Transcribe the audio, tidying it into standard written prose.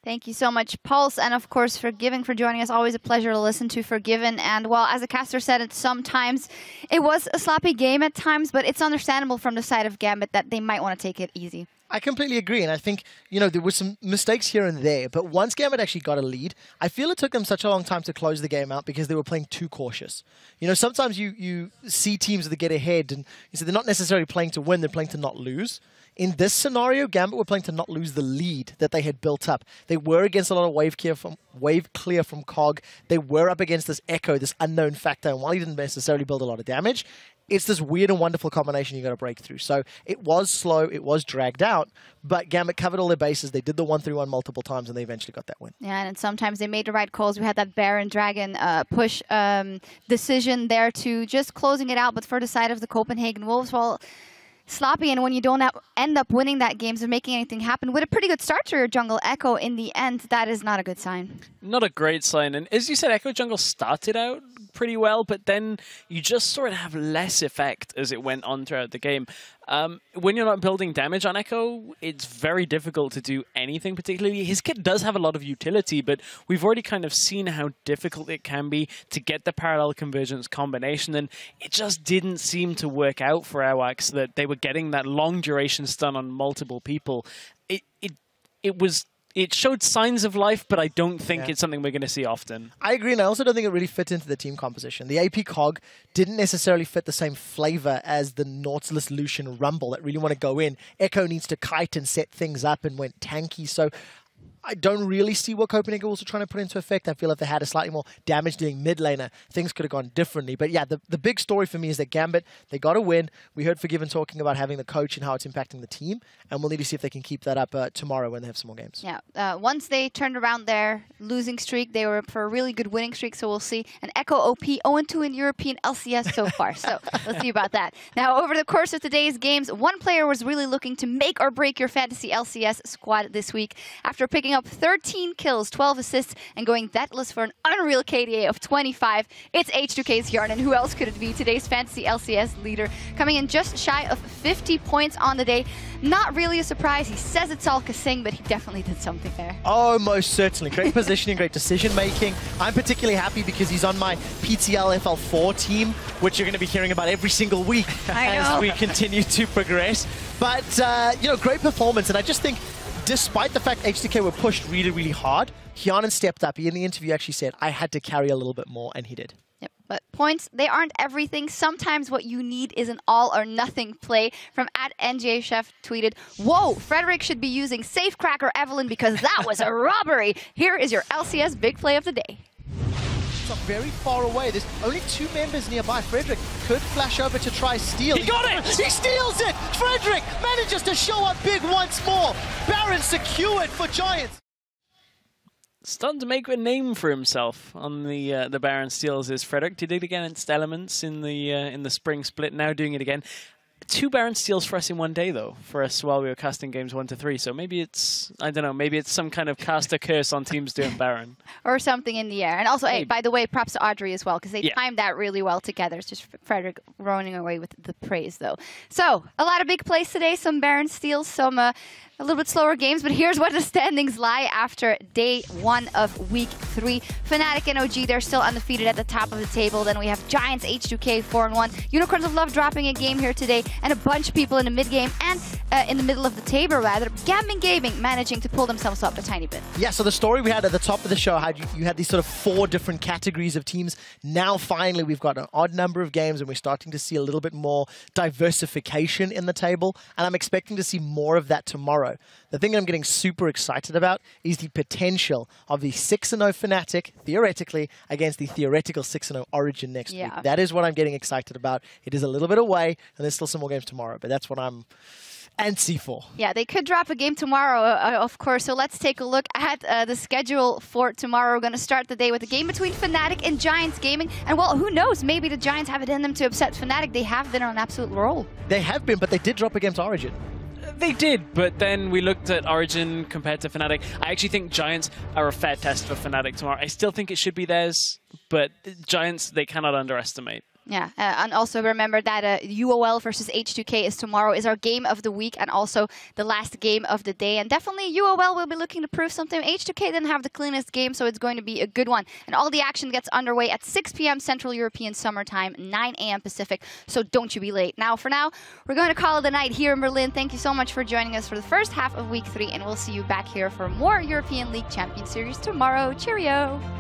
Thank you so much, Pulse, and of course, Forgiven for joining us. Always a pleasure to listen to Forgiven. And well, as the caster said, sometimes it was a sloppy game at times, but it's understandable from the side of Gambit that they might want to take it easy. I completely agree, and I think, you know, there were some mistakes here and there, but once Gambit actually got a lead, I feel it took them such a long time to close the game out because they were playing too cautious. You know, sometimes you see teams that get ahead, and you say they're not necessarily playing to win, they're playing to not lose. In this scenario, Gambit were playing to not lose the lead that they had built up. They were against a lot of wave clear from COG. They were up against this Echo, this unknown factor, and while he didn't necessarily build a lot of damage, it's this weird and wonderful combination you got to break through. So it was slow, it was dragged out, but Gambit covered all their bases. They did the 1-3-1 multiple times, and they eventually got that win. Yeah, and sometimes they made the right calls. We had that Baron Dragon push decision there to just closing it out, but for the side of the Copenhagen Wolves, well, sloppy, and when you don't end up winning that games or making anything happen with a pretty good start to your jungle Echo in the end, that is not a good sign. Not a great sign. And as you said, Echo jungle started out pretty well, but then you just sort of have less effect as it went on throughout the game. When you're not building damage on Echo, it's very difficult to do anything particularly. His kit does have a lot of utility, but we've already kind of seen how difficult it can be to get the parallel convergence combination, and it just didn't seem to work out for Awax that they were getting that long duration stun on multiple people. It showed signs of life, but I don't think it's something we're going to see often. I agree, and I also don't think it really fit into the team composition. The AP COG didn't necessarily fit the same flavor as the Nautilus Lucian Rumble that really want to go in. Echo needs to kite and set things up and went tanky, so I don't really see what Copenhagen was also trying to put into effect. I feel if they had a slightly more damage-dealing mid laner, things could have gone differently. But yeah, the big story for me is that Gambit, they got a win. We heard Forgiven talking about having the coach and how it's impacting the team, and we'll need to see if they can keep that up tomorrow when they have some more games. Yeah, once they turned around their losing streak, they were for a really good winning streak, so we'll see. And Echo OP 0-2 in European LCS so far, so let's see about that. Now, over the course of today's games, one player was really looking to make or break your fantasy LCS squad this week after picking up 13 kills, 12 assists, and going deathless for an unreal KDA of 25. It's H2K's Yarn, and who else could it be? Today's fantasy LCS leader, coming in just shy of 50 points on the day. Not really a surprise. He says it's all Kasing, but he definitely did something there. Oh, most certainly. Great positioning, great decision-making. I'm particularly happy because he's on my PTL FL4 team, which you're going to be hearing about every single week as we continue to progress. But, you know, great performance, and I just think despite the fact H2K were pushed really, really hard, Hjarnan stepped up. He in the interview actually said, I had to carry a little bit more, and he did. Yep, but points, they aren't everything. Sometimes what you need is an all-or-nothing play. From @NJChef tweeted, whoa, Frederick should be using Safecracker Evelyn because that was a robbery. Here is your LCS big play of the day. Not very far away. There's only 2 members nearby. Frederick could flash over to try steal. He got it! He steals it! Frederick manages to show up big once more. Baron secured for Giants. Starting to make a name for himself on the Baron steals is Frederick. Did it against Elements in the spring split. Now doing it again. 2 Baron steals for us in one day, though, for us while we were casting games 1 to 3. So maybe it's, I don't know, maybe it's some kind of caster curse on teams doing Baron. Or something in the air. And also, hey, by the way, props to Audrey as well, because they timed that really well together. It's just Frederick running away with the praise, though. So, a lot of big plays today, some Baron steals, some a little bit slower games, but here's where the standings lie after day 1 of week 3. Fnatic and OG, they're still undefeated at the top of the table. Then we have Giants, H2K, 4-1. Unicorns of Love dropping a game here today, and a bunch of people in the mid-game and in the middle of the table, rather. Gambit Gaming managing to pull themselves up a tiny bit. Yeah, so the story we had at the top of the show, how you had these sort of 4 different categories of teams. Now, finally, we've got an odd number of games, and we're starting to see a little bit more diversification in the table, and I'm expecting to see more of that tomorrow. The thing I'm getting super excited about is the potential of the 6-0 Fnatic, theoretically, against the theoretical 6-0 Origin next week. That is what I'm getting excited about. It is a little bit away, and there's still some more games tomorrow, but that's what I'm antsy for. Yeah, they could drop a game tomorrow, of course, so let's take a look at the schedule for tomorrow. We're going to start the day with a game between Fnatic and Giants Gaming, and well, who knows, maybe the Giants have it in them to upset Fnatic. They have been on an absolute roll. They have been, but they did drop against Origin. They did, but then we looked at Origin compared to Fnatic. I actually think Giants are a fair test for Fnatic tomorrow. I still think it should be theirs, but Giants, they cannot underestimate. Yeah, and also remember that UOL versus H2K is our game of the week and also the last game of the day. And definitely UOL will be looking to prove something. H2K didn't have the cleanest game, so it's going to be a good one. And all the action gets underway at 6 p.m. Central European Summer Time, 9 a.m. Pacific, so don't you be late. Now, for now, we're going to call it a night here in Berlin. Thank you so much for joining us for the first half of Week 3, and we'll see you back here for more European League Champions Series tomorrow. Cheerio!